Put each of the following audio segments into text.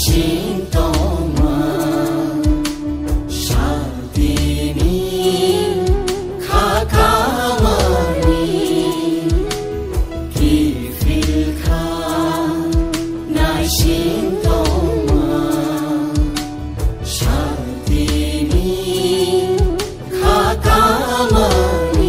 心动吗？上帝你卡卡玛尼基菲卡耐心动吗？上帝你卡卡玛尼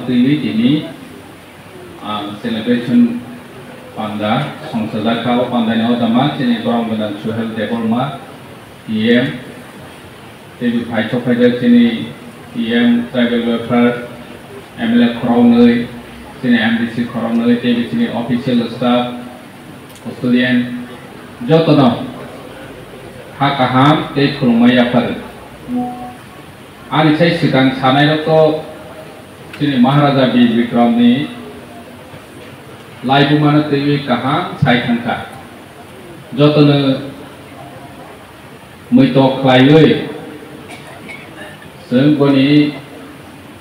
TV ini celebration panda songsada kau panda ni odama sini borong bedan suhel tebol ma PM TV Pai Chopaja sini PM tribal welfare MLA Koronoi sini MDC Koronoi TV sini official staff custodian joto no hak aham te khulmaya par ani sai sigang sanai rok sini Maharaja Bir Bikram ni laibu mana tewi kaham sai thangka joto no mui to klai oi seung goni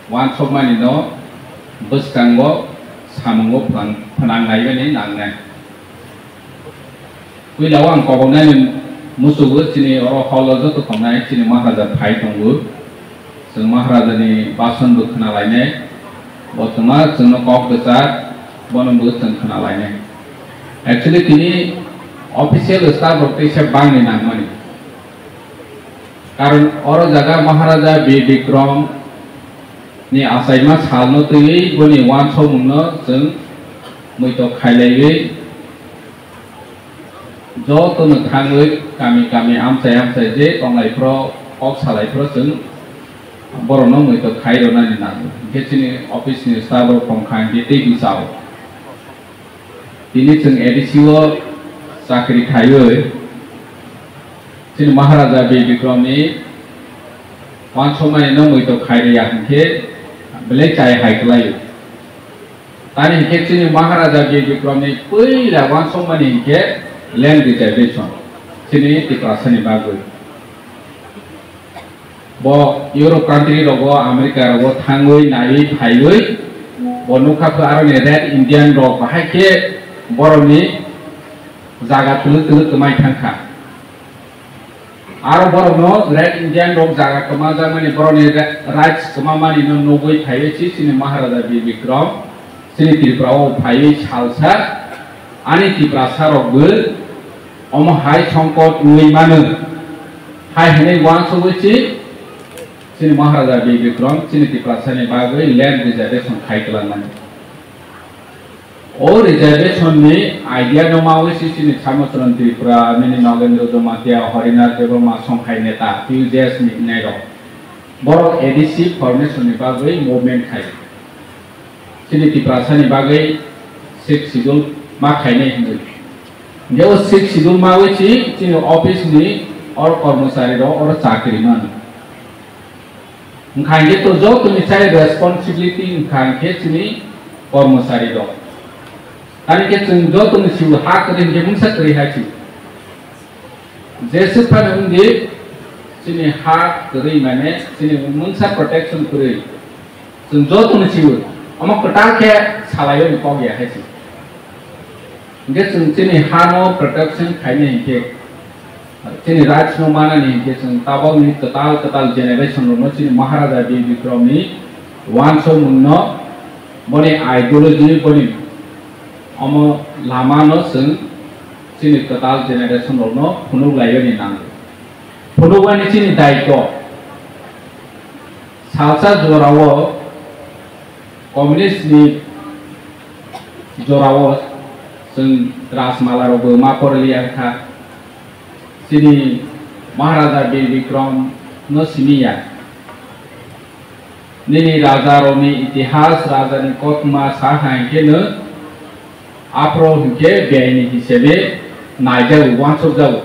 wan somani no buskanggo samungo phanang ngai ni nangnai kui lawang ko bonai musugu sini oro holo joto thongnai sini Maharaja Phai tongu seung Maharaja ni basan bu khana lainai botma seung kok besar bonum bu seung khana lainai actually kini official staff rokte se bang ni nangmani karon oro jaga Maharaja Bir Bikram ni asaima salno tui boni wan somungno seung muito khailai jo to no thangoi kami amsai je tonglai pro ok salai pro seung borono muito khairo nani nang kechini office ni staff pongkhang di te bisao ini seung edisiwo sakri khaioi sini Maharaja Bir Bikram ni wan somai no muito khaire yakhe bele chai hai klai tani hike sini Maharaja Bir Bikram ni poila wan somai ni hike land reservation sini tiprasani bagoi bo Europe country rogo America rogo thangoi nai phaigoi bo nukha ko aro ni red Indian rog bahai ke boroni jaga tulu kemai thangkha aro borono red Indian rog jaga kemaja mani boroni rights kemamani no nogoi phaiwe sini Maharaja Bir Bikram sini Tripura o phaiwe salsa ani tiprasa rogbo omo hai songkot nui manu hai hene wan sogochi sini Maharaja Bir Bikram sini tiprasa ni bagoi land reservation khaiklan mani o reservation ni idea no mawe sini Samosran Tripura mini Nagendra Jomatia Harinath Deborma Songkhai neta PUJS ni nairo boro ADC formation ni bagoi movement khai sini tiprasa ni bagoi 6 schedule ma khaine hindu जो 6 schedule ma we chi sini office ni or कर्मचारी ro or chakri man ngkhange to jo tumi chai responsibility ngkhange sini कर्मचारी ro ani ke chung jo tumi siu hak rin ge mungsa kri ha chi jesu pan ungi sini hak kri mane sini mungsa protection kri chung jo tumi siu ama katar ke salayo ni ko ge ha chi nge chung sini hano protection khaine ke sini raj no mana ni ke chung tabau ni total generation no sini Maharaja Bir Bikram ni wan so munno boni ideology boni amo lama no sung sini total generation no phunu layo ni nang phunu wani sini daito salsa jorawo communist ni jorawo sung Rasmala rogo mapor liya kha sini Maharaja Bir Bikram no siniya nini raja romi itihas raja ni kotma sahai ke no apro ke beini hisebe naijau wansok jau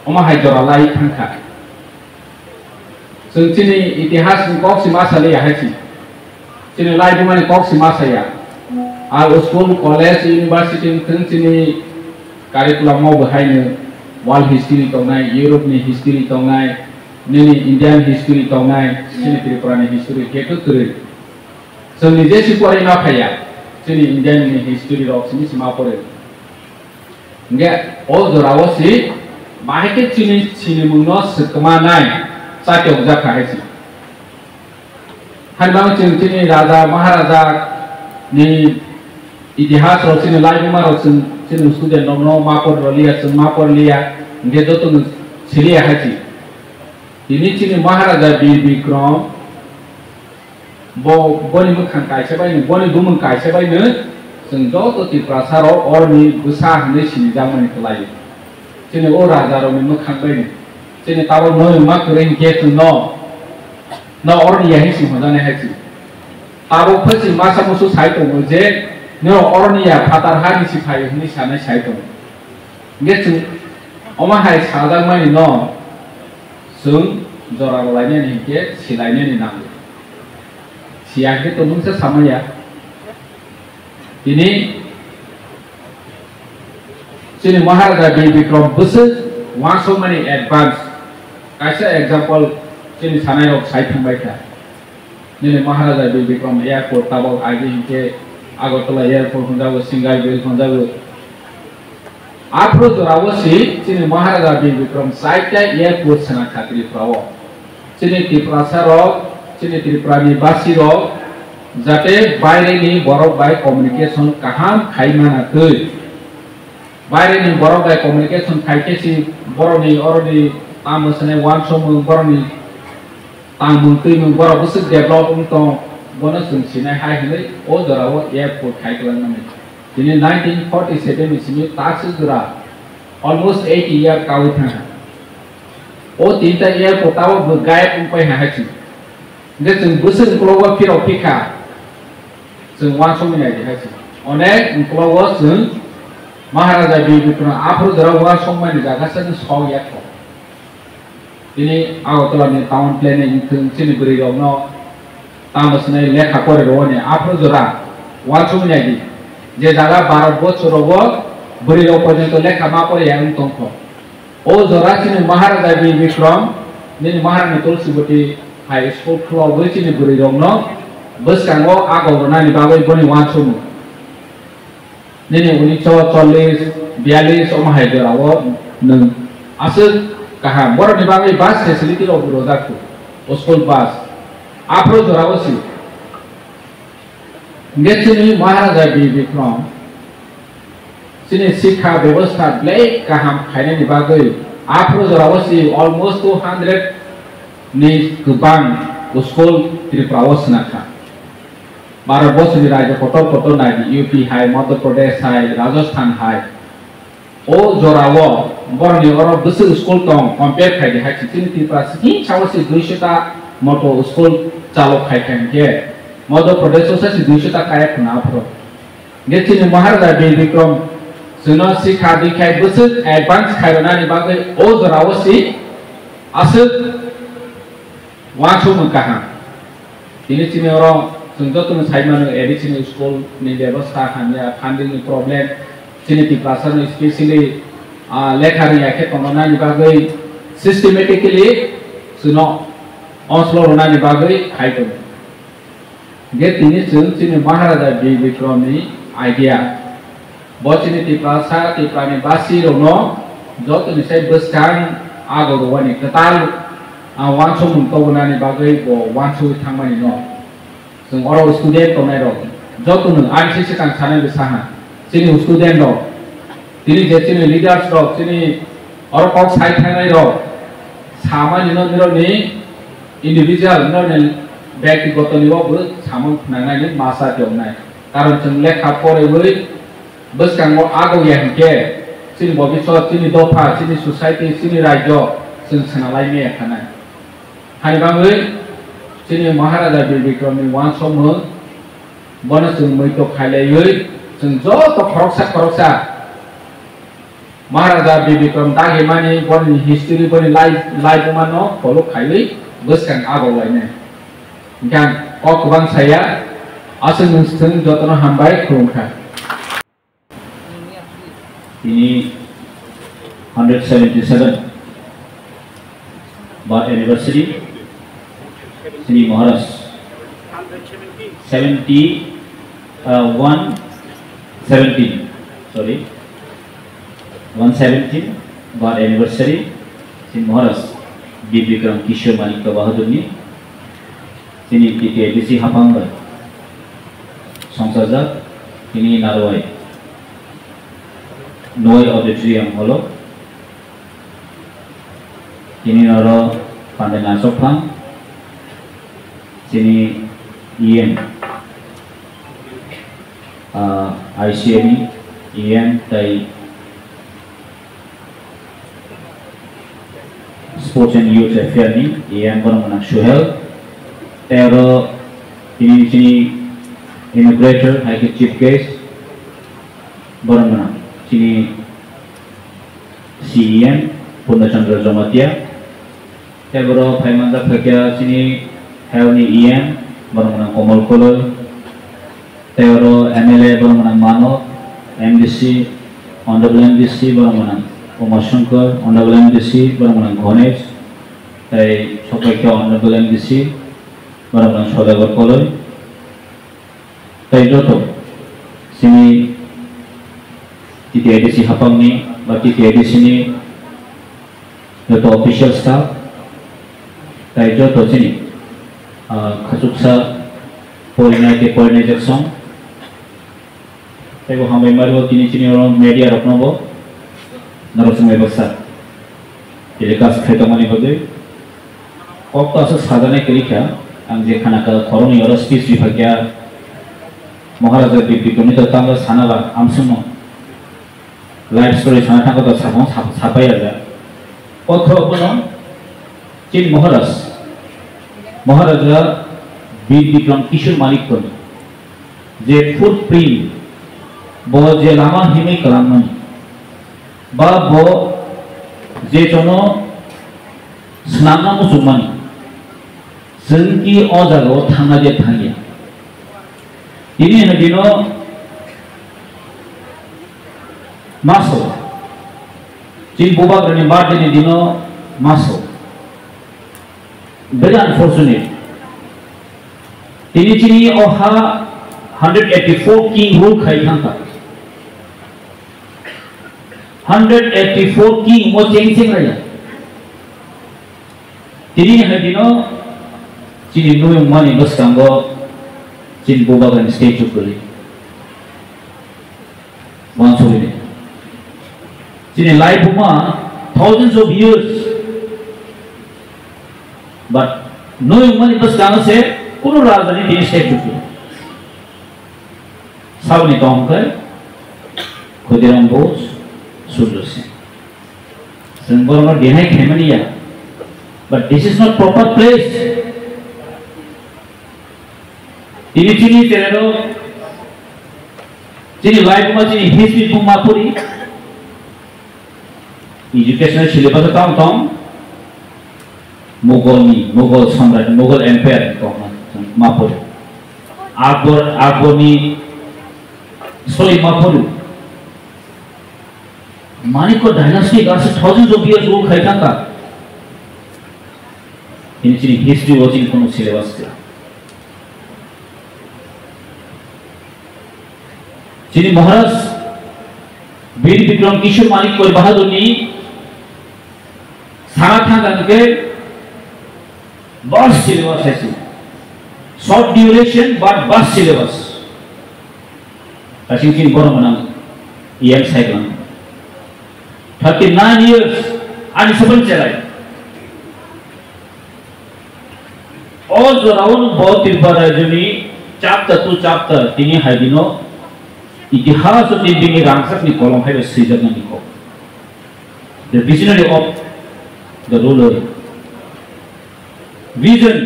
oma hai joralai thangkha sung sini itihas ni kok sima sali ya hachi sini lai bumani kok sima saya al school college university thung sini curriculum mau bahai world history tongnai Europe ni history tongnai nini Indian history tongnai sini Tripura ni history ketu turi so nije si pore na phaya sini Indian ni history rok sini sima pore nge o jorawo si mahike sini mungno sekma nai sa tyok ja khai si hanbang sini raja Maharaja ni itihas rok sini lai buma rok sini student no mapor liya sung mapor liya nge do tu siliya hachi ini sini Maharaja Bir Bikram boni mukang kaisa bai boni bumung kaisa bai ne जों ज' त्रिपुरासाराव अरनि गोसा होननाय सिनिजामोन खालायो जोंनि अ राजारावनि मोखांबायनो जोंनि ताबो नय मा करें गेट न अरनि याहि सिंहजाने हायसि ताबो फसि मासा मुसु साइ दङ जे न अरनिया फातार हानि सिफाय होननि सानाय साइ दङ गेट जों अमा हाय साजां मानि न जों जराव लायनायनि के सिलायनायनि नांगौ सियाखै तो नोंसो सामाया ini sini Maharaja B. Vikram buses want so many advance. Kaisa example sini sanai rok sai thangbai tha. Nini Maharaja B. Vikram airport tabok agi hinke Agartala airport honjago Singai Bel honjago. Apro jorawo sini Maharaja B. Vikram sai ta airport sana khatri prawo. Sini Tripurasa rok sini Tripurani basi rok जाते बायरे नि बरफ by communication कहां खाइमाना खै बायरे नि बरफ by communication खाइकेसि बरनि अरनि तामसने वान सम बरनि तामु तैमु बरफ बुस डेभलप तो बन सुनसिनाय हाय हनै ओ जराव एयरपोर्ट खाइगलांनानै दिनै 1947 नि ताक्स जरा अलमोस्ट 8 इयर काउ था ओ तीनटा एयरपोर्ट आव गायब उपाय हायछि जे जों बुसुन ग्लोबल फिराव फिखा जों वान समनि आयदि हायछि अनेक ग्लोबल जों महाराजा बि बिक्रम आफर जराव वान समनि जागासन सौ याथ दिनै आगरतलानि टाउन प्लेनिं जों सिलिगुरियाव न तामसनै लेखा करे रने आफर जरा वान समनि आयदि जे जागा 12 बछराव बुरियाव पर्यन्त लेखा मा परे आं तंख ओ जरा सिनि महाराजा बि बिक्रम दिनै महारानी तुलसीवती हाई स्कूल फ्लाव बैचिनि बुरियाव न बसकांगो आगरनानि बागै बनि वान सम दिनै 1940 42 अमाहाय जराव नों आसो कहा बरनि बागै बास फेसिलिटी रो बुरोजाखो स्कूल बास आफरो जरावसि गेचिनि महाराजा बि बिक्रम सिनि शिक्षा व्यवस्था ब्लेक गाहाम खायनायनि बागै आफरो जरावसि अलमोस्ट 200 नि गोबां स्कूल त्रिपुराव सनाखा भारत बर्षनि राज्य कत नायदि यूपी हाय मध्य प्रदेश हाय राजस्थान हाय ओ जराव बरनि अर बुस स्कूल दं कम्पेयर खायदि हाय सिनि त्रिपुरा सिनि सावसि 200 ता मतो स्कूल चालक खायखांके मध्य प्रदेश से 200 ता काय खुना आफरो गेचिनि महाराजा बि बिक्रम जोंनो शिक्षा दीक्षाय बुस एडवांस खायनानि बागै ओ जरावसि आसो वाचो मकाहा दिनै चिनि र जों जतन साइमानो एडिशनल स्कूल नि व्यवस्था खानिया फंडिंग प्रॉब्लम चिनि त्रिपुरानि स्पेशली लेखानि आखे तंगनानि बागै सिस्टेमेटिकली जोंनो अनस्लरनानि बागै खायदों गे दिनै जों चिनि महाराजा बि बिक्रमनि आइडिया बचिनि त्रिपुरानि बासि रनो जतन साइ बसकां आगरवानि कताल वान सम मुंतगनानि बागै वान सम थांमानि न जों अर स्टुडेन्ट तनाय र जतन आइसि सिगां सानै बेसाहा चिनि स्टुडेन्ट र दिनै जे चिनि लिडार्स र चिनि अर कक साइ थांनाय र सामानि न निरनि इन्डिविजुअल नरनि व्यक्तिगत निवाबो सामन खुनायनि मासा देवनाय कारण जों लेखा फरायबै बसकांगो आगो याहके चिनि भबिष्यत चिनि दफा चिनि सोसाइटी चिनि राज्य जों सोनालायने थानाय हाइबाङै चिनि महाराजा बि बिक्रमनि वान सम बन जों मैतो खायलायै जों जत खरकसा महाराजा बि बिक्रम दागेमानि बनि हिस्ट्री बनि लाइफ मानो फलो खायलै बसकां आगो लायने गान अकबां साया आसो नोंसों जतन हामबाय खुलुमखा ini 177 birth anniversary Sri Maharaj 117 birth anniversary Sri Maharaj B. Vikram Kishore Manika Bahadurni Sini TTIBC Hapangba Sangsajak ini Narwai Noi Auditorium Holo ini naro Pandai Nasopang sini EM ICME EM tai Sports and Youth Affairs ni EM borong mana Suhel tero ini sini Immigrator hai ke Chief Guest borong mana sini CEM Purnachandra Jomatia tero Paimanda Phakya sini hel ni EM borong mana Komal Kolol tero MLA borong mana Mano MDC Honorable MDC borong mana Omar Shankar Honorable MDC borong mana Ganesh tai Sokai Honorable MDC borong mana Sodagar Kolol tai joto sini TTIDC hapang ni ba TTIDC ni joto official staff tai joto sini khasuksa porinai ke porinai jaksong tai bo hamai maro tini orang media raknobo narosumai basa telekas khaitamani bade kokto asa sadane kelika ang je khana ka koroni ora speech bibhagya Maharaja Bibikrami to tangga sanala amsuno life story sana tangga to sabon sapai aja potho bono chin Maharaja Bibikrami Kishore Malik ko je footprint bo je lama himai kalamani ba bo je jono snamna musumani sengki ojago thanga je thangya ini dino maso chin boba grani bar dini dino maso very unfortunate ini chini oha 184 king rule khai thangka 184 king mo cheng raya ini dino chini noyong mani bastango Chin Boba kan statue kali, mansuri ni. Chin life buma thousands of years, but no human bas kana se kuno raja ni din statue kali. Sab ni tom kar, Khudiram Bose, Sundar Singh. Sundar no dinai khemaniya, but this is not proper place. Ini cini terero, cini life ma cini history buma puri, educational syllabus tam Mughal samrat, Mughal empire ma puri, Akbar ni story ma puri, Maniko dynasty gas thousands of years old khai tangka, ini cini history watching kono syllabus ke. Sini Maharaj Veer Bikrami Kishore Malik Koi Bahadur ni Sara Thangan ke bus syllabus hai short duration but bus syllabus Kashin kin boro manang EM cycle 39 years ani sabal chalai all around bahut tirpara juni chapter to chapter tini haidino इतिहास और दिल्ली रांगसक नि column है season नि को the visionary of the ruler vision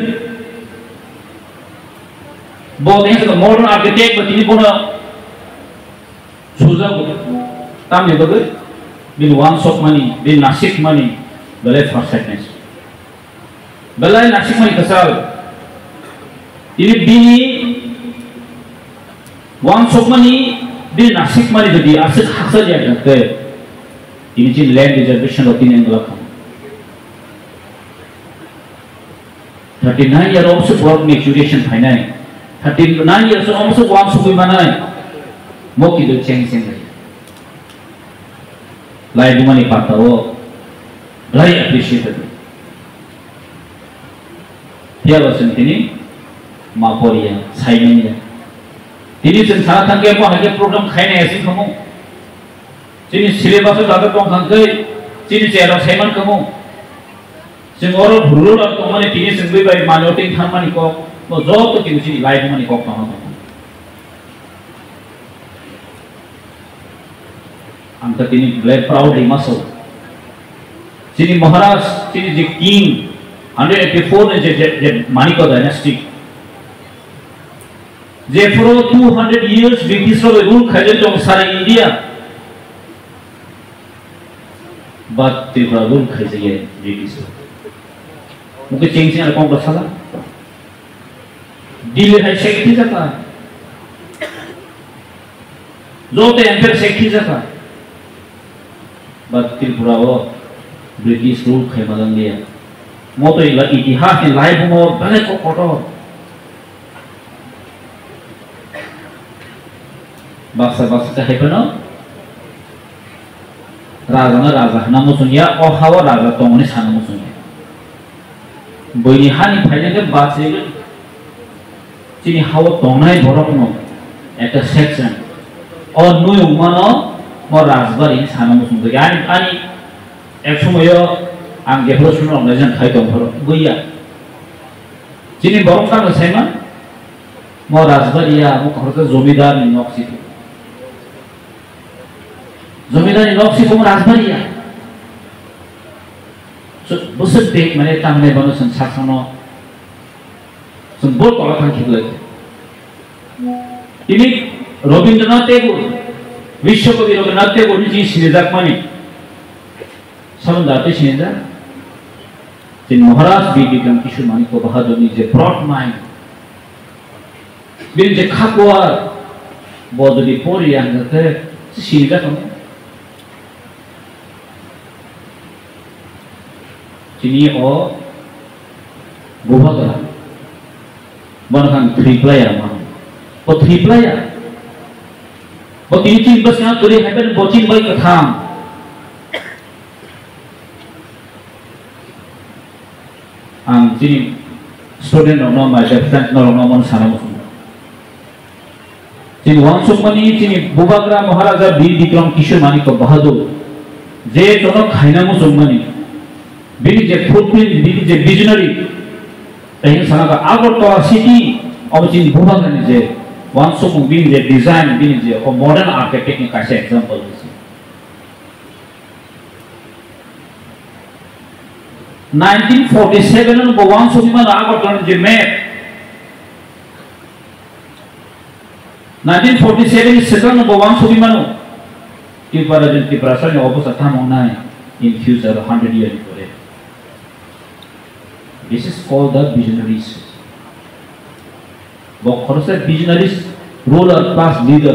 both is the modern architect but ini puna suza tam ne bagai bin one shot money bin nasik money balai farsightness balai nasik money kasal ini bini one shot money Di nasik mani jadi asik hasil ya kan ini cint land reservation roti yang belakang 39 years also work maturation finai 39 years also work sukui manai mau kita ceng lagi lain di mana patah wo lain appreciate dia losen ini maporia saingannya Ini sensaran tangke mo hage program khaine asin kamu. Sini syllabus daga tong khangkai, sini chera saiman kamu. Sing oro bhurur ar tomani tini singbai bai manoting thamani ko, 뭐 저것도 지금 라이브만이 걱정하고 आमका तिनी very proudly muscle तिनी महाराज तिनी जे king 184 ने जे मानिको dynasty जे for 200 years British रो rule खाजे जो सारा इंडिया but त्रिपुरा रूल खाजे ये ब्रिटिश मुझे चेंज नहीं कौन कर सकता दिल्ली है शेखी जाता जो ते एम्पायर शेखी जाता but त्रिपुरा वो ब्रिटिश रूल खाए मदंगे मोतो इतिहास ने लाइव में बने को कोटो बाक्सा बाक्सा है पनो राजा ना राजा ना मुसुनिया और हवा राजा तो उन्हें साना मुसुनिया बोली हानि फाइनल के बाद से चीनी हवा तो उन्हें भरक नो एक सेक्शन और नुई उमानो और राजबारी साना मुसुनिया यानी एक समय आं गेहलो सुनो नजन खाई तो भरो गुइया चीनी बरम का नसेमा मो राजबारिया मो खरचा जमीदार नि नक्सी जमीदारी नक्सी को राजबारिया so बुसत देख मैंने तामने बनो संसारनो संबोल कला खान खिले इनी रविंद्रनाथ टैगोर विश्वकवि रविंद्रनाथ टैगोर नि जी सिनेजाक माने समझदाते सिनेजा जिन महाराज बी विक्रम किशोर मानिको बहादुर नि जे ब्रॉड माइंड बिन जे खाकुआ बोदली पोरी अंगते सिनेजा कने Sini o buha kala, mana 3 player mah, o 3 player, o ini bas yang turi happen bocin baik katham, sini student orang nama, friend orang nama sana musuh, sini wangsung mani sini Bubakra Maharaja Bir Bikram Kishore Maniko Bahadur, je tono khaina musuh mani. बिनी जे footprint बिनी जे visionary तहिं सना का Agartala city अब चिन बुबा गने जे वांसो मु बिनी जे design बिनी जे ओ modern architect नि कासे example छ 1947 no वांसो बिमा आगरतला जे map 1947 second no वांसो बिमा नो त्रिपुरा जन त्रिपुरा सन अवस्था था मोना इन फ्यूचर 100 years करे This is called the visionaries. But khorsa visionaries, ruler, class leader.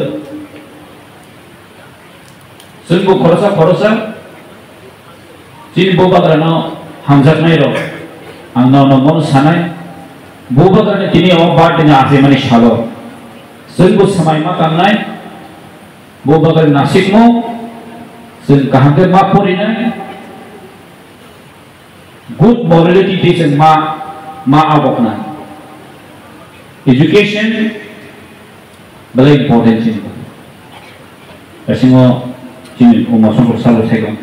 Sungguh khorsa, sini boba kerana hamzat naik ro, angna nomor sanai, boba kerana kini awak bar dengan asli manis halo. Sungguh samai makan naik, boba kerana nasikmu, sungguh kaham ke mapuri naik. Good morality teaches ma abokna. Education very important thing. Asingo chini umasong salo segang.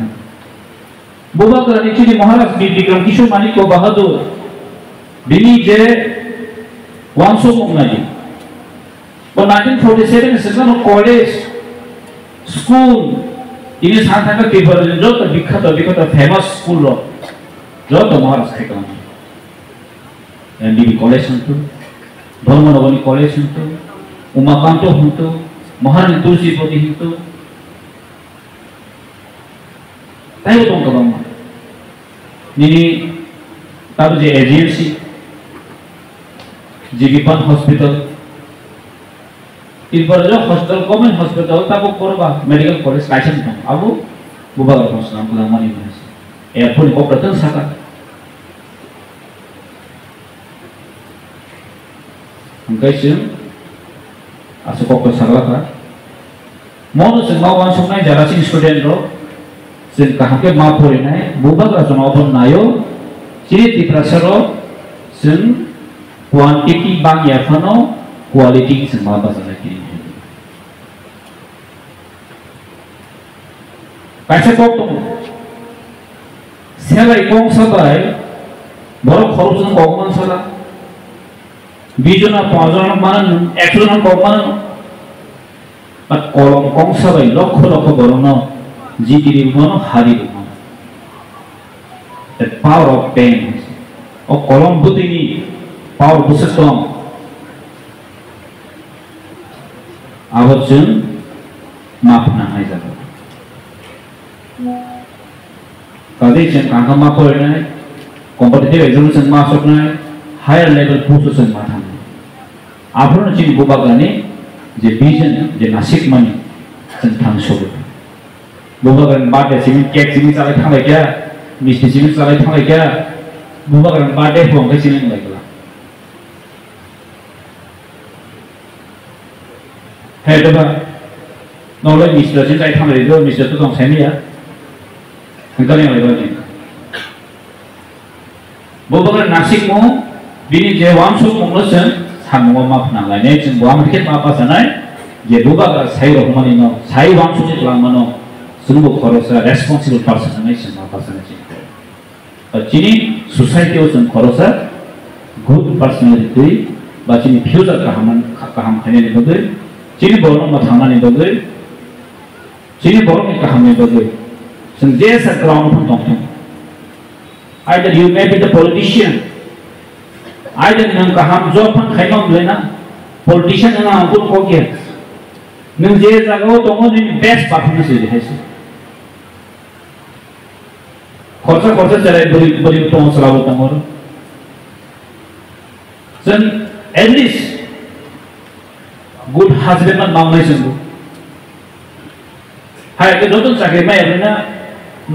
Buba kerana chini Maharaj Bir Bikram Kishore Maniko Bahadur bini je wangso mungnaji. But 1947 sekarang college, school ini sangat kebetulan jauh terbikat famous school lo. जो तो महाराज थे कौन NDB college हूँ तो धर्मनगरी college हूँ तो उमाकांतो हूँ तो महारानी तुलसीपति हूँ तो ताई तो कब हम निनी तब जे एजेंसी जीविपन हॉस्पिटल इन पर जो हॉस्पिटल गवर्नमेंट हॉस्पिटल तब वो कोरबा मेडिकल कॉलेज लाइसेंस था अब वो बुबा का कौन सा नाम कुछ हमारी नहीं है एयरपोर्ट को प्रतन सका हम कैसे आसु को सकला था मोनो से मावान सुनाई जरा सी स्टूडेंट रो से कहाँ के माँ पूरे नहीं बुबा का चुनाव पर नायो चीज़ तिप्रसरो से क्वांटिटी बांग या फनो क्वालिटी की संभावना बजाने की है कैसे को तुम सेला इकोंग सबाई बरो खरोचन कोगमन सला 20 জন 5 জন মানান 100 জন কম মানান বা কলম কম সবাই লক্ষ লক্ষ বরণ জিটিরি মন হারি মন the power of pen ও কলম বুতিনি পাওয়ার বুঝেছম আবজন মাপনা হয় যাবে কাজেই जों কাঙ্কামা फरायनाय कम्पिटिटिव एग्जाम जों मासकनाय हायर लेवल पोस्ट जों माथां आफोरनो जों गोबागानि जे विजन जे नासिक मानि जों थांसोबो गोबागान बादे सिम केक सिम चालाय थांलाय गया मिस्टि सिम चालाय थांलाय गया गोबागान बादे फंगाय सिम लायगला हे दबा नौले मिस्टर सिम चालाय थांलाय दो मिस्टर तो दं साइनिया हंगाले लायगला बोबोगन नासिक मो बिनि जे वामसु मंगलसन सामुवा माफना लायनाय जों बवा मार्केट मापा जानाय जे बोबागा साइ रखमानि न साइ वामसु जे लांमानो जोंबो खरसा रेसपन्सिबल पर्सन नाय जों मापा जानाय चिनि सोसाइटियाव जों खरसा गुड पर्सनालिटी बा चिनि फ्यूचर गाहाम खायनायनि बगै चिनि बरन मा थांनानै बगै चिनि बरननि गाहामनि बगै जों जे सा ग्राउन्ड दं either you may be the politician either nang kaham job phan khainom lena politician na angul ko ke nang je jagao tongo ni best performance je haise khorcha chalai bari tongo salabo tongo then at least good husband man mangnai sungu hai ke dotun sakre mai na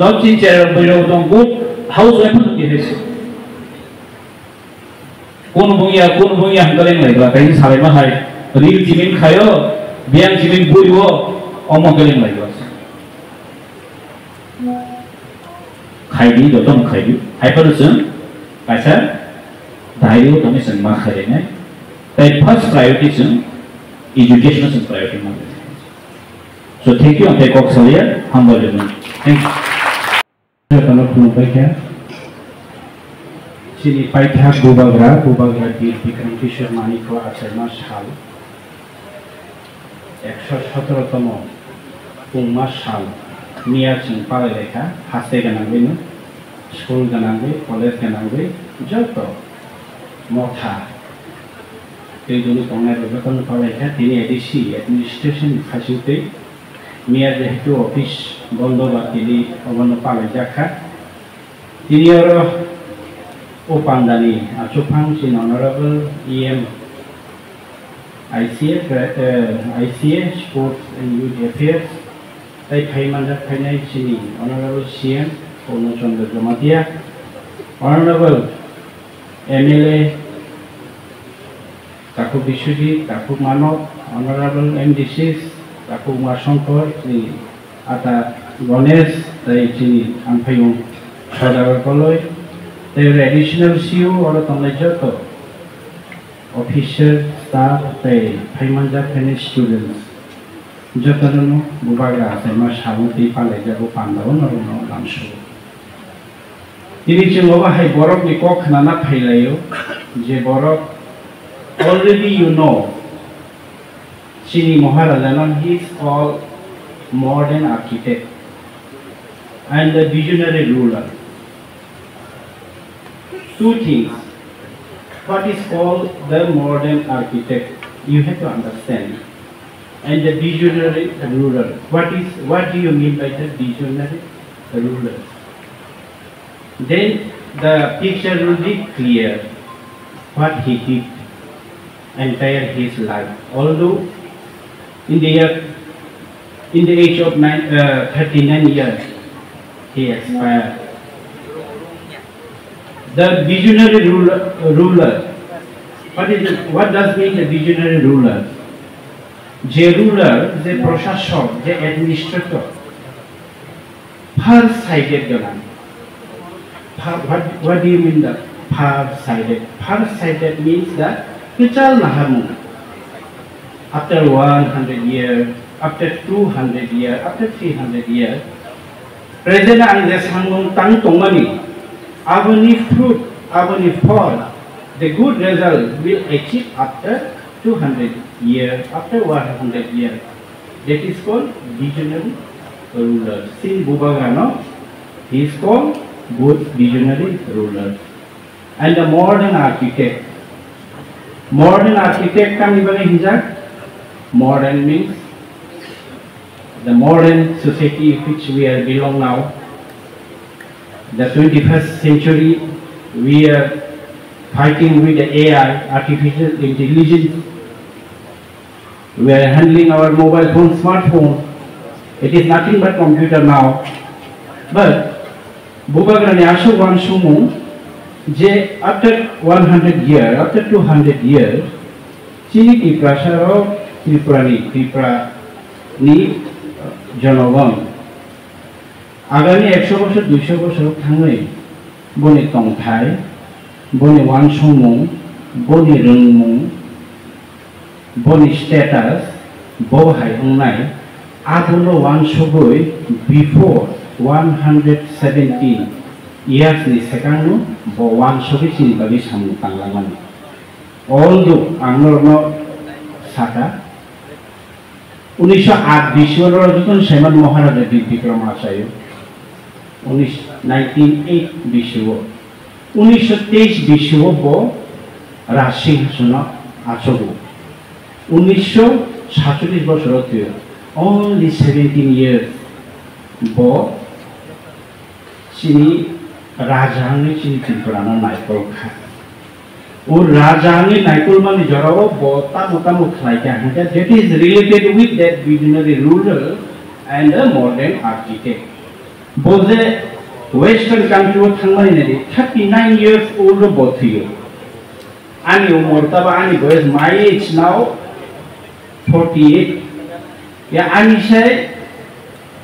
not chin chair bari tong good house wife तो के है कोन भुइया हंगलें लायगला कहीं साले मा हाय reel Jimin खायो बियां Jimin बुइवो अमगलें लायगला खाइदि दतम खाइदि hyper जों कासा दायो तमे जों मा खायनाय ताइ फर्स्ट प्रायोरिटी जों एजुकेशन जों प्रायोरिटी मा सो थैंक यू आमफ्राय कक सालिया हामबायदों thank Kalau belum baca, sini paitha Bubagra di Bikram Kishore Manikwa Acharma Shal 117তম পুংমা শাল নিয়া চিং পালে লেখা হাসে গানাবে ন স্কুল গানাবে কলেজ গানাবে যত মথা এই জন্য তোমরা বেতন পালে লেখা তিনি এডিসি অ্যাডমিনিস্ট্রেশন খাসিতে মিয়া যেহেতু অফিস বন্ধ বা তিনি অবন্য পালে দেখা তিনি আর ও পান্ডানি আচুফাং সিন অনারেবল ইএম ICA Sports and Youth Affairs তাই ফাইমানজাত ফাইনাই সিনি honourable CM Purnachandra Jamatia honourable MLA কাকু বিশ্বজিৎ কাকু মানব অনারেবল MDCs কাকু মাশঙ্কর শ্রী আতা গণেশ তাই চিনি আনফাইং সদাগর কলয় তাই এডিশনাল সিও আর তমলাই যত অফিসার স্টাফ তাই ফাইমানজাত ফাইনাই স্টুডেন্টস যতজন বুবাগা তাইমা সামতি পালে যাবো পান্ডাও নরনো নামসু তিনি जोंबो हाय बरफनि क खोनाना फायलायो जे बरफ already you know Chini Maharaja he is called modern architect and the visionary ruler. Two things. What is called the modern architect? You have to understand. And the visionary ruler. What do you mean by the visionary ruler? Then the picture will be clear. What he did entire his life. Although in the age of 39 years, he expired. The visionary ruler. What does mean the visionary ruler? The ruler, the proshashok, the administrator. Far-sighted galan. What do you mean that? Far-sighted. Far-sighted means that Pichal nahamu. After 100 years, after 200 years, after 300 years, President ang desangong tang tongani, aboni fruit, aboni fall, the good result will achieve after 200 years, after 100 years. That is called visionary ruler. Sin Bubagano, he is called good visionary ruler. And the modern architect. Modern architect kami bagi hijab. Modern means the modern society which we are belong now. The 21st century, we are fighting with the AI, artificial intelligence. We are handling our mobile phone, smartphone. It is nothing but computer now. But Bubagrani Ashu Wansumu, after 100 years, after 200 years, Chini Kiprasaro Kiprani Jonogon. Agani 100 বছর 200 বছর থাঙ্গৈ বনি তংথাই বনি ওয়ানসমু বনি রংমু boni status bohai ungnai adulo 100 before 117 years ni sekangu bo 100 chini bagi samu tanglangan although angnorno saka 1908 bishwar jokon Saiman Maharaja Bikram asayo 1908 bishwo 1923 bishwo bo Rashihasana asogo 1947 বছর only 17 years bo chini rajani chini Tripurana naikol kha o rajani naikol mani jorao bo tamu khlaika hanga that is related with that visionary ruler and the modern architect bo je western country thangmani ne 39 years old bo thiyo ani umor taba ani boys my age now 48 ya ani say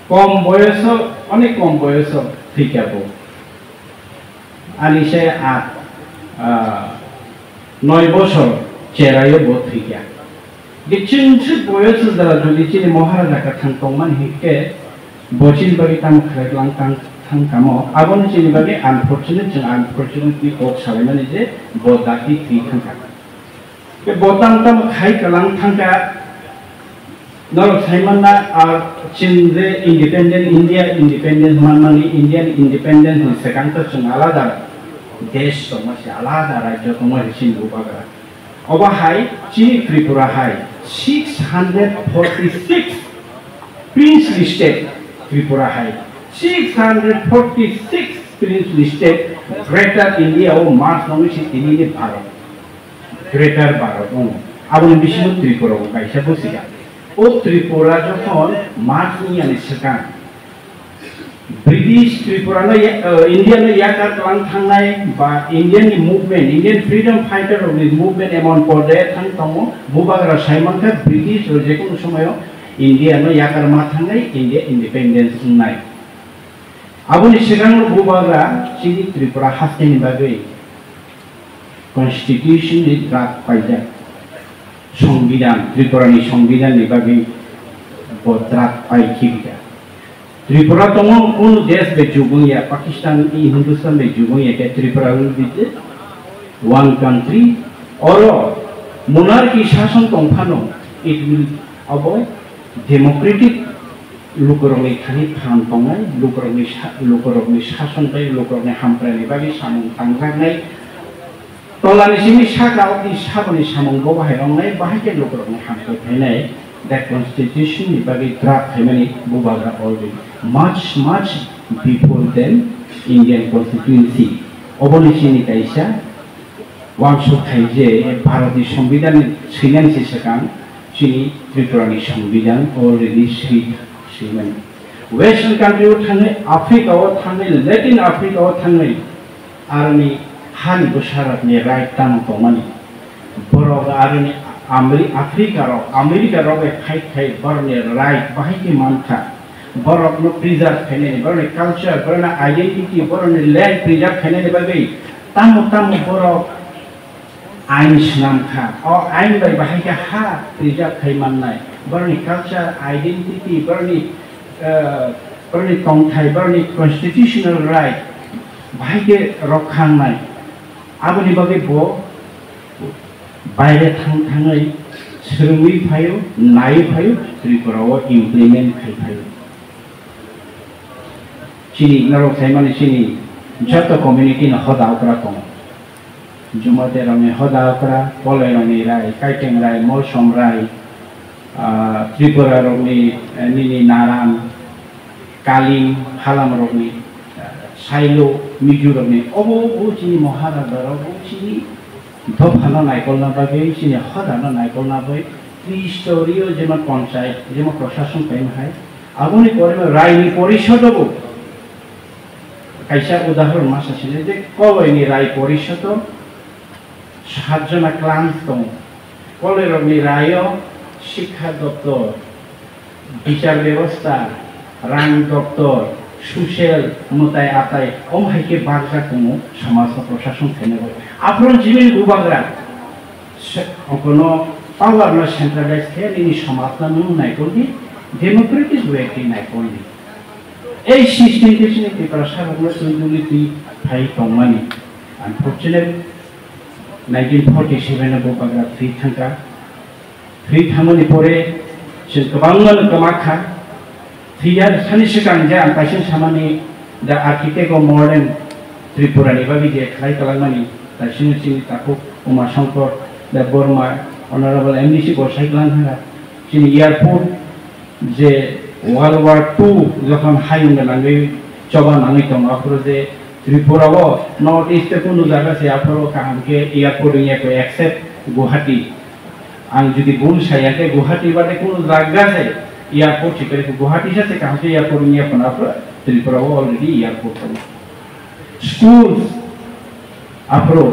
kom boyoso onek kom boyoso thikabo ani say 9 বছর চেরায়ো bo thikya dichinchi boyoso dara jodi chini Maharaja ka thangtongman hikke bochin bagi tam khreklang thangkamo abon chini bagi unfortunately ok salemani je bo daki thi thangka ke botam tam khai kalang thangka Nor Saimana are Chinze independent India independence manmani Indian independence ni sekanta chung alada desh tomasi alada rajya tomasi Chin Bubagara. Oba hai Chini Tripura hai 646 princely state Tripura hai 646 princely state Greater India o Mars nomisi tini Bharat Greater Bharat o abon bishnu Tripura o kaisa bosika o Tripura যখন March নিয়ে সেখান British Tripura Indian ইয়াকার কালাং থাংনাই বা Indian movement Indian freedom fighter of this movement এমন পর্যায়ে থাংতম বুবাগরা সাইমানকা British যে কোনো সময় Indian ইয়াকার মা থাংনাই ইন্ডিয়া ইন্ডিপেন্ডেন্স নাই আবুনি সেখান বুবাগরা চিনি ত্রিপুরা হাসিনি বাগে কনস্টিটিউশন নি ড্রাফট পাইজা সংবিধান ত্রিপুরানি সংবিধান নিবাগে বদ্রাত পাইখিবিকা ত্রিপুরা তম কোন দেশ বে জুগুইয়া পাকিস্তান ই হিন্দুস্তান বে জুগুইয়া কে Tripura will be one country or monarchy শাসন তংফানো ইট উইল অব ডেমোক্রেটিক লোকরংনি খানি ফান তংনাই লোকরংনি শাসন পাই লোকরংনি হামপ্রানি বাগে সামং তাংজানাই Tolani sini saka di sabani samong bo bahai ongai bahai ke lokorong hampe phenai that constitution ni bagi draft hemani bubaga already much before then Indian constituency oboni sini kaisa wangso thaije bharati সংবিধান sinan si sakang sini Tripurani সংবিধান already siman western country o thangai Africa o thangai Latin Africa o thangai arni Hani Busharat ni right tam tomani borog arni Africa ro be khai borne right bahai ki mantha borog no preserve khane borne culture borne identity borne land preserve khane bagai tam borog ain snam kha o ain bai bahai ka ha preserve khai mannai borne culture identity borne tongthai borne constitutional right bahai ke rokhang nai aboni bage bo বাইরে थाङै सोलोङै फायो नायै फायो त्रिपुराव implement खालामफायो चिनी नरक साइमानि चिनी जत community न हदावकरा दङ जुमाते रमे हदावकरा पलेरनि राय काइटें राय मलसम राय त्रिपुरा रनि निनि नाराम कालिं हालाम रनि साइलो मिजोरमनि अबो चिनी महाराजा रबो चिनी धफाना नायकलना बागै चिनी हदाना नायकलना बागै त्रि स्टोरियो जेमा पञ्चायत जेमा प्रशासन पाइमहाय आबुनि परेमा रायनि परिषदबो कायसा उदाहरण मा सासेने जे कलयनि राय परिषद 7 जना क्लान्स दं कलेरनि राय शिक्षा दप्तर বিচার ব্যবস্থা রাং দপ্তর সুশেল মতাই আতাই অমহাইকে বাগজা কোনো সমাজ প্রশাসন থেনে আপন জীবন গুবাগরা কোনো পাওয়ার না সেন্ট্রালাইজ থেনি সমাজ না নুন নাই করবি ডেমোক্রেটিক ওয়েটি নাই করবি এই সিস্টেমটিনে প্রিপারেশন হলো সুইজুলিটি ফাই তমানি আনফরচুনেট 1947 গুবাগরা ফ্রি থামনি পরে जों गोबांनो गोमाखा थिया सानि सिगां जे आं कायसेन सामानि दा आर्किटेक्ट अफ मर्डान त्रिपुरानि बागै जे खालाय खालामनानै दासिम जोंनि ताखौ उमा शंकर दा बर्मा अनारेबल एमडीसी गसाइग्लांहा जोंनि एयारपोर्ट जे वर्ल्ड वार 2 যখন हायुंगा नाङै जबा नाङै दं आफोर जे त्रिपुराव नर्थ ईस्ट कोनो जायगा से आफोर कामके एयारपोर्ट इयाको एक्सेप्ट गुवाहाटी आं जुदि भूल सायाके गुवाहाटी बादे कोनो जायगा से एयारपोर्ट छिके गुवाहाटी से कहां से एयारपोर्ट निया पनाफर त्रिपुराव अलरेडी एयारपोर्ट दं स्कूल्स आफरो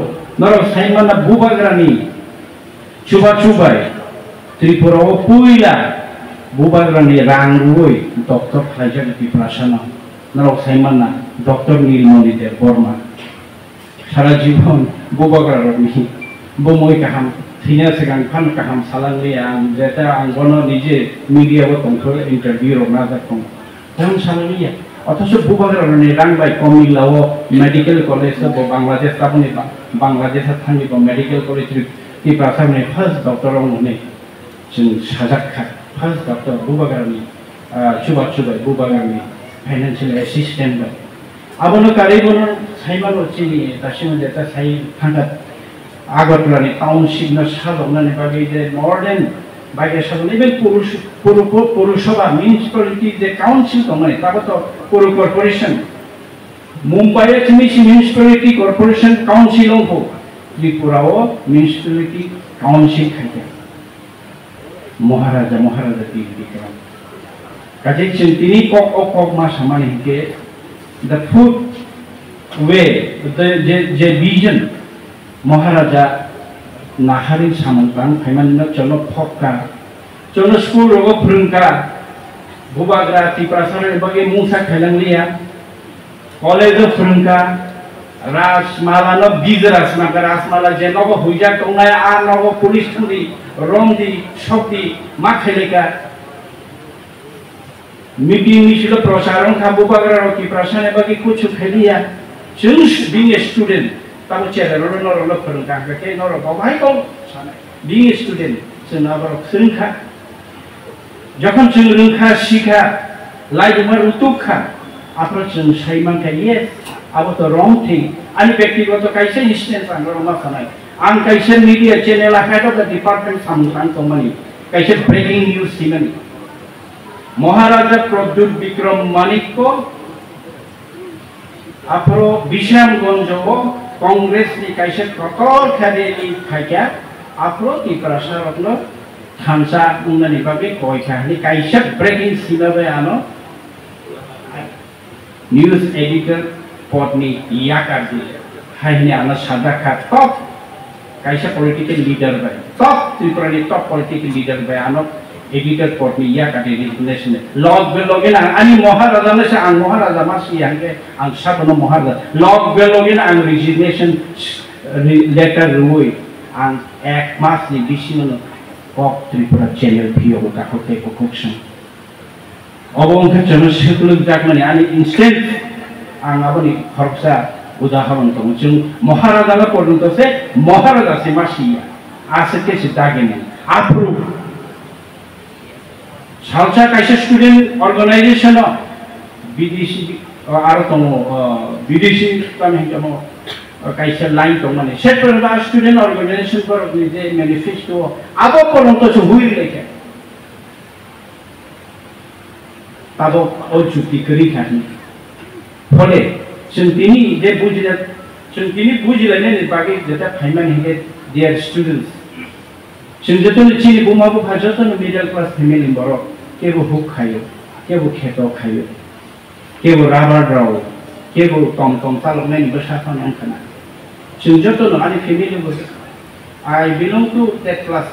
नरो साइमाना बुबाग्रानि चुबा चुबाय त्रिपुराव पुइला बुबाग्रानि रांरुय डॉक्टर खायजा प्रिपारेशन नरो साइमाना डॉक्टर नीलमणि देव बर्मा सारा जीवन बुबाग्रानि बमय गाहाम थिना सिगां फान गाहाम सालांनि आं जेता आं गनो निजे मीडियाव दंखो इंटरव्यू रना जाखौ जों सालांनि अथच बुबाग्रानि रांबाय कमिलाव मेडिकल कॉलेज सब बांग्लादेश ताबनि बांग्लादेश थांनि medical college preparation first doctor होने जों साजाखा फर्स्ट डॉक्टर बुबाग्रानि चुबा चुबाय बुबाग्रानि फाइनेंशियल असिस्टेंट बाय आबनो कारिबनो साइमानो चिनि दासिम जेता साइ थांगा आगरतलानि टाउनशिप न साजौनानै बागै जे मर्डान बागै साजौनाय बे पुरुषसभा म्युनिसिपालिटी जे काउन्सिल दंमोन ताबोथ पुर कर्पोरेशन मुम्बाइआव म्युनिसिपालिटी कर्पोरेशन काउन्सिल दंखौ त्रिपुराव म्युनिसिपालिटी काउन्सिल खायदा महाराजा दिग्री खालाम काजे जों तिनि कक मा सामानि के द फुड वे जे विजन महाराजा नाहारी सामंतां फाइमाननो चलो फक्का चलो स्कूल रोगो फोरोंका बुबाग्रा त्रिपुरासारनि बागै मुंसा खायलांलिया कॉलेज फोरोंका राजमाला न बिजरास ना राजमाला जे नगो हुइजा दंनाय आ नगो पुलिस थुंदी रंदी शक्ति मा खायलेका मीटिंग निसिल प्रसारण का बुबाग्रा त्रिपुरासारनि बागै कुछ खायलिया जों बिंग ए स्टूडेंट ताबो चेरे नरो फोरोंका के नरो बावहाय दं सानाय बिंग ए स्टूडेंट जों आबार फोरोंखा जखन जों रोंखा शिखा लाइदुमा रुतुखा आपरो जों साइमानखा येस आबो तो रंग थिं आनि व्यक्तिगत कायसे इंस्टेंस आं रमा सानाय आं कायसे मीडिया चैनल आखायद द डिपार्टमेंट सामसां तमनि कायसे ब्रेकिंग न्यूज सिमनि महाराजा प्रद्युत विक्रम माणिक्य आपरो विश्रामगंजव कांग्रेस नि कायसे कटर खादेनि फायका आपरो त्रिपुरासारनो थामसा उन्ननि बागै कयखानि कायसे ब्रेकिं सिमाबे आनो न्यूज एडिटर पदनि याकादि हायनि आना सादाखा टप कायसे पॉलिटिकल लीडर बाय टप त्रिपुरानि टप पॉलिटिकल लीडर बाय आनो एडिटर पदनि याकादि रिजिग्नेशन लग बेलगिन आनि महाराजानो से आं महाराजा मासि आंगे आं साबनो महाराजा लग बेलगिन आं रिजिग्नेशन लेटर रुइ आं एक मासनि बिसिनो कक त्रिपुरा चैनल भियो गाखोते कोकसन अबंखा जन सेकुलर जागमानि आनि इंस्टेंट आं आबनि खरसा उदाहरण दं जों महाराजानो पर्यन्त से महाराजा से मासिया asake sitagini approve salsa kaisa student organization BDC aro tomo BDC tami tomo kaisa line tomo mane separate student organization por je manifesto abo poronto so hui leke tabo o chukti kari khani phole sentini je bujila sentini bujila ne bagi jeta phaiman hige their students senjatun chini buma bu phajatun middle class family boro kebo huk khayo kebo kheto khayo kebo rubber draw kebo tom talok ne basa phana khana senjatun ani family bu I belong to that class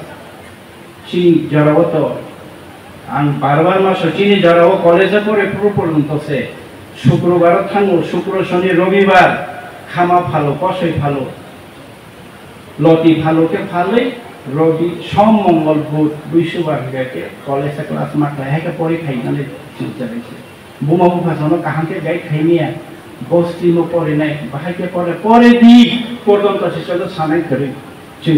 chini jarawato ang barbar maso chini jarawo college pore puro porjonto se শুক্রবার থাঙ্গো শুক্র শনি রবিবার খামা ভালো কষাই ভালো লতি ভালোকে ভালোই রবি সোম মঙ্গল বুধ বৃহস্পতিবার গেকে কলেজ ক্লাস মাথায় হেকে পরীক্ষাই মানে চিন্তা হয়েছে বুমা বুফা জন কাহাকে গাই খাইনিয়া বস্তি নো পরে নাই বাহাইকে পরে পরে দি পর্যন্ত সেসব সানাই করে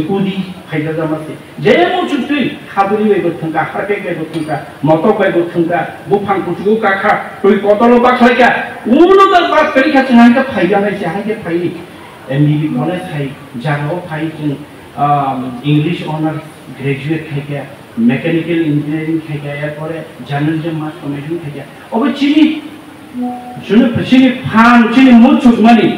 কুদি ফাইদা জামাতে যে মুচুক তুই খাবুরি বাই গথুঙ্কা হারপেক বাই গথুঙ্কা মতক বাই গথুঙ্কা বুফাং কুচুকু কাখা তুই কতলো বাখলাইকা উনুদার বাত করি খাচ্ছে হাইকা ফাইদা নাইছে হাইকে ফাইলি এমবিবি কলেজ হাই জাগাও ফাই जों इंग्लिश অনার্স গ্রাজুয়েট খাইকা মেকানিক্যাল ইঞ্জিনিয়ারিং খাইকা এরপরে জার্নালিজম মাস কমিশন খাইকা অবে চিনি শুনে চিনি ফান চিনি মুচুক মানি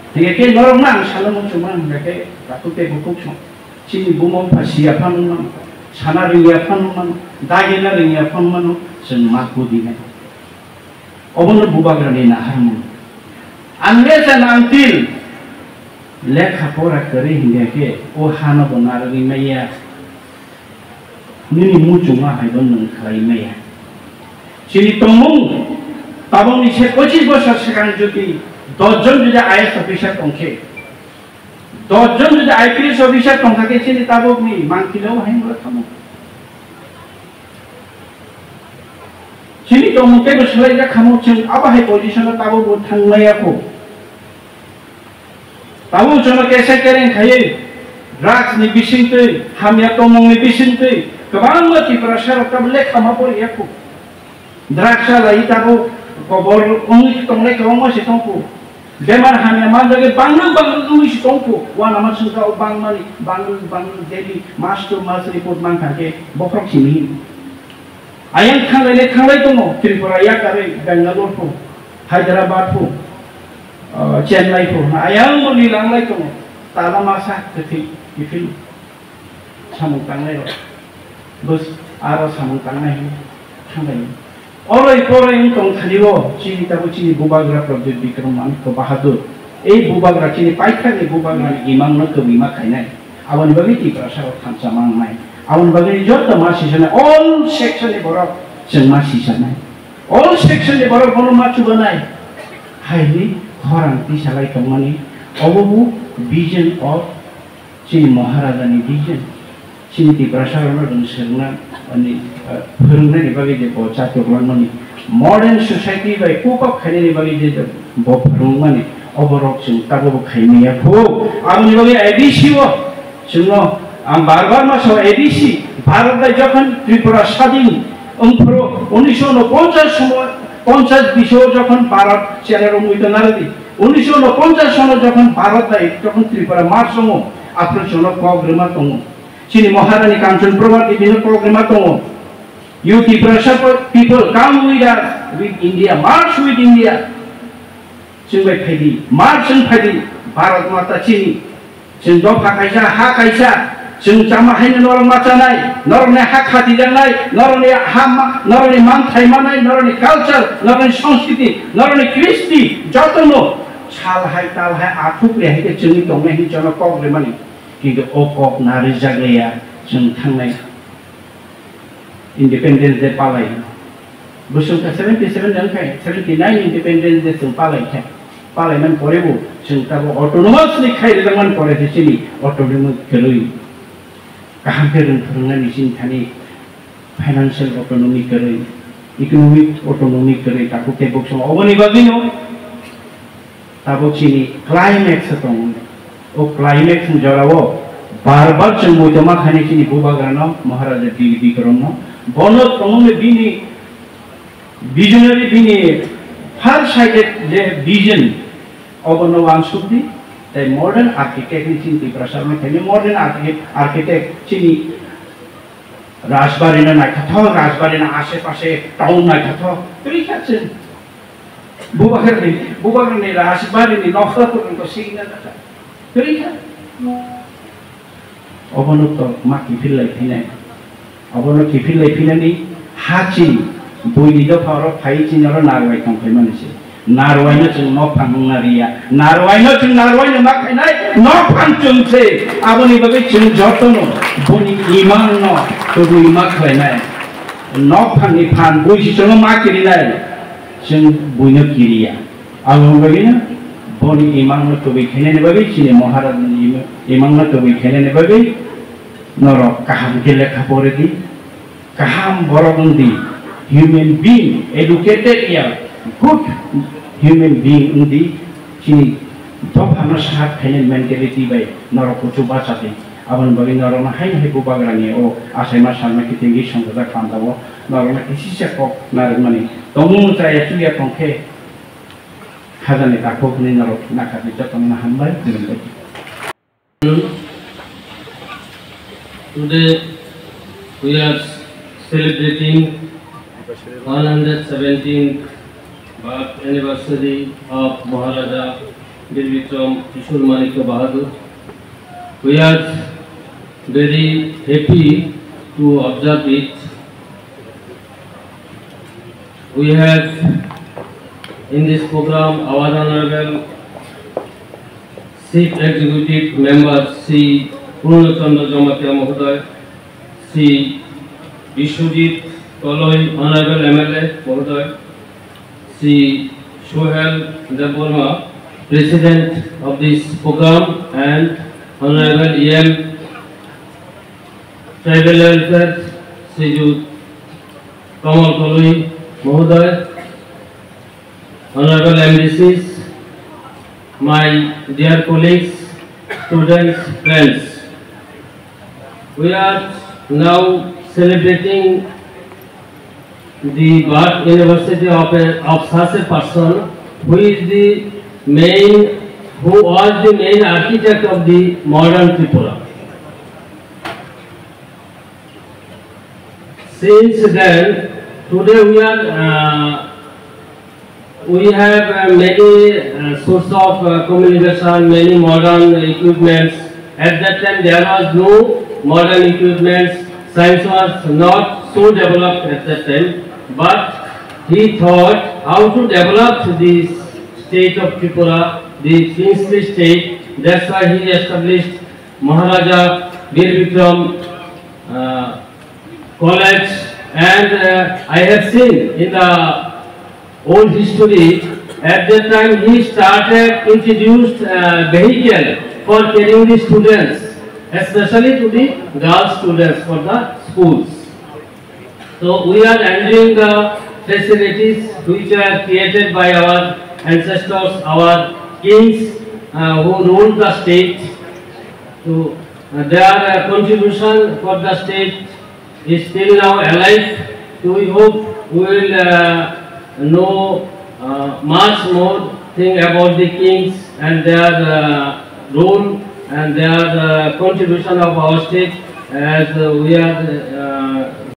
Tiga norong nang salam cuma mereka takut teguk cuma sini bumong pasia panuman sana ringia panuman dagingnya ringia panuman semua kudinya omong bubagrani naharmu unless and until lekha pora kari hingga ke oh hana benar rimaya nini mucuma haidon nengkai maya sini tomong tabung ni sekoci bosar sekarang jadi 10 জন যদি IAS officer তংখে 10 জন যদি IPS officer তংখাকে চিনি তাবক নি মাংকিলেও হাইমরা থামো চিনি তমুকে বসলাইরা খামো চিন আবাহাই পজিশনে তাবক থাংলায়াকো তাবক জন্য কেসে কেরেন খাইয়ে ড্রাগস नि बिसिंतै हामिया तमंनि बिसिंतै गोबां मानसिफोरा सरकारले खामा परियाखौ द्रागसा लायो ताबक खबर उनि तंनाय गोबां मानसि दंखौ बेमार हानिया मा जागे बांनो उनिस दंखौ वाना मानसिखौ बांनानै बांनो डेली मास टु मास रिपोर्ट मांखाके बख्रक सिनि आयं खांलाय दङ त्रिपुरा याकारै बेंगालुरखौ हायद्राबादखौ चेन्नाइखौ आयं मुलि लांलाय दङ ताला मासा कथि इफिल सामु तांनाय बस आरो सामु तांनाय थांबाय Oleh korang yang tongkaliwo, cini tahu cini bubagra Prabu Bikram ko Bahadur. Bubagra cini paikkan bubagra imam nak kebimak kainai. Awan bagi tiga asal kanca mangai. Awan bagi jod masih sana. All section ni borok masih sana. All section ni borok kono macu banai. Hai ni orang tisalai tongani. Awu vision of cini Maharaja ni vision. Cini tiga asal orang dengan serna. Ani perungan ni bagi dia baca tulang mani modern society by cope up khani ni bagi dia bawa perungan ni overall sing tabu khani ya ko am ni bagi ABC wo sino am barbar maso ABC bharat da যখন ত্রিপুরা স্বাধীন 1949 সময় 50 বিষয় যখন ভারত চেরার মুইতো নারদি 1949 সনে যখন ভারত দাই যখন ত্রিপুরা মারসঙ্গ আপনার জন্য programme তঙ্গ Sini Maharani Kanchan Prabhat বিভিন্ন program tomo. You people come with us, with India, march with India. Singbai Phadi, march and Phadi, Bharat Mata Chini. Sing Dopa Kaisa, Ha Kaisa, Sing Chama Hain Nor Matanai, Norne Hakati Danai, Norne Hama, Norne Mantaimanai, Norne culture, Norne Sanskriti, Norne Christi, Jotono, Chalhai Talhai Atukri Hake Chini Tomehi Jana Pogrimani. Kita okok nari jaglaya jeng tangnai Independence Day palai. Busung ke 77 dan kai 79 Independence Day jeng palai kai. Palai man korebu jeng tabu autonomous ni kai dengan kore di sini autonomous kerui. Kahamperan perungan di sini kani financial autonomy kerui, economic autonomy kerui. Taku tebuk semua. Awani bagino tabu sini climax atong. O climax jarawo बार जों बयदमा खानायखिनि बुबाग्रानो महाराजा बिक्रमनो बनो तमने बिनि visionary बिनि फार sided जे vision अबनो वान सुबदि दै modern architect नि चिन्ति प्रसार में थाने modern architect चिनि राजबारी ना आसे पासे टाउन नायखाथाव तरिखाचे बुबाग्रानि राजबारी नि नखरफोरखौ सिगिना जाता तरिखा अबनो मा किफिलायफिनाय अबनो किफिलायफिनायनि हाची बयनिदो फावराव फाइचिनर नारवाय थांफाय मानसि नारवायनो जों न फांनारिया नारवायनो मा खायनाय न फांचुंसे आबनि बागै जों जतनो बनि इमान न तो इमा खायनाय न फांनि फान बयसिसनो मा किरिनाय जों बयनो किरिया आबनि बागैनो बनि इमान न तो बिखेने बागै चिने महाराजनि इमान न तो बिखेने बागै नर काहाम गेले खापरेदि काहाम बरगुंदी human being educated here good human being undi chini top hamna shat khane mentality bai noro kuchu basate aban bagi noro na hai hai bubagrani o asema salma kitingi sangda khandabo noro na kisi se ko nar mani tomu ta etuya konkhe khazane ta ko ni noro na khadi jotong na hambai dinbai. Today we are celebrating 117th birth anniversary of Maharaja Bir Bikram Kishore Manikya Bahadur. We are very happy to observe it. We have in this program our honorable Chief Executive Member Sri Purnachandra Jamatia Mahoday, Sri Vishwajit Toloi Honorable MLA Mahoday, Sri Shohel Deborma, President of this program, and Honorable EM Tribal Welfare Sri Kamal Toloi Mahoday, Honorable MDCs, my dear colleagues, students, friends. We are now celebrating the birth anniversary of such a person who was the main architect of the modern Tripura. Since then, today we have many sources of communication, many modern equipments. At that time, there was no modern equipments. Science was not so developed at that time, but he thought how to develop the state of Tripura, the princely state. That's why he established Maharaja Bir Bikram College. And I have seen in the old history, at that time he introduced vehicle for carrying the students, especially to the girl students for the schools. So we are enjoying the facilities which were created by our ancestors, our kings who ruled the state. So their contribution for the state is still now alive. So we hope we will know much more thing about the kings and their role and their contribution of our state as we are